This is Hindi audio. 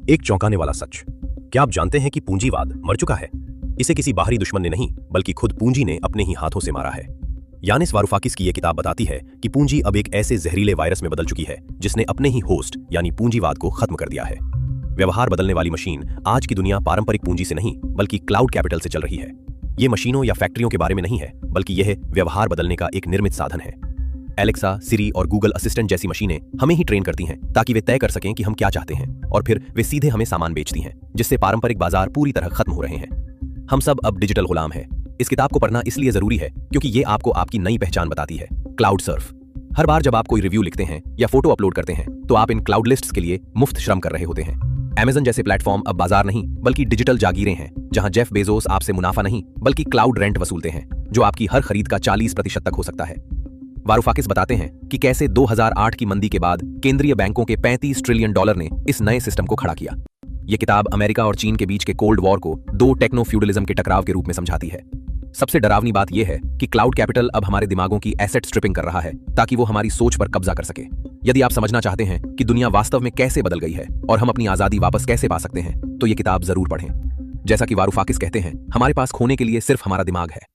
एक चौंकाने वाला सच। क्या आप जानते हैं कि पूंजीवाद मर चुका है? इसे किसी बाहरी दुश्मन ने नहीं बल्कि खुद पूंजी ने अपने ही हाथों से मारा है। यानिस वारूफाकिस की यह किताब बताती है कि पूंजी अब एक ऐसे जहरीले वायरस में बदल चुकी है जिसने अपने ही होस्ट यानी पूंजीवाद को खत्म कर दिया है। व्यवहार बदलने वाली मशीन आज की दुनिया पारंपरिक पूंजी से नहीं बल्कि क्लाउड कैपिटल से चल रही है। ये मशीनों या फैक्ट्रियों के बारे में नहीं है बल्कि यह व्यवहार बदलने का एक निर्मित साधन है। एलेक्सा, सिरी और गूगल असिस्टेंट जैसी मशीनें हमें ही ट्रेन करती हैं ताकि वे तय कर सकें कि हम क्या चाहते हैं और फिर वे सीधे हमें सामान बेचती हैं, जिससे पारंपरिक बाजार पूरी तरह खत्म हो रहे हैं। हम सब अब डिजिटल गुलाम हैं। इस किताब को पढ़ना इसलिए जरूरी है क्योंकि ये आपको आपकी नई पहचान बताती है। Cloud Surf. हर बार जब आप कोई रिव्यू लिखते हैं या फोटो अपलोड करते हैं तो आप इन क्लाउड लिस्ट्स के लिए मुफ्त श्रम कर रहे होते हैं। अमेज़न जैसे प्लेटफॉर्म अब बाजार नहीं बल्कि डिजिटल जागीरें हैं, जहां जेफ बेजोस आपसे मुनाफा नहीं बल्कि क्लाउड रेंट वसूलते हैं, जो आपकी हर खरीद का 40% तक हो सकता है। वारूफाकिस बताते हैं कि कैसे 2008 की मंदी के बाद केंद्रीय बैंकों के $35 ट्रिलियन ने इस नए सिस्टम को खड़ा किया। यह किताब अमेरिका और चीन के बीच के कोल्ड वॉर को दो टेक्नो फ्यूडलिज्म के टकराव के रूप में समझाती है। सबसे डरावनी बात यह है कि क्लाउड कैपिटल अब हमारे दिमागों की एसेट स्ट्रिपिंग कर रहा है ताकि वो हमारी सोच पर कब्जा कर सके। यदि आप समझना चाहते हैं कि दुनिया वास्तव में कैसे बदल गई है और हम अपनी आजादी वापस कैसे पा सकते हैं तो ये किताब जरूर पढ़ें। जैसा कि वारूफाकिस कहते हैं, हमारे पास खोने के लिए सिर्फ हमारा दिमाग है।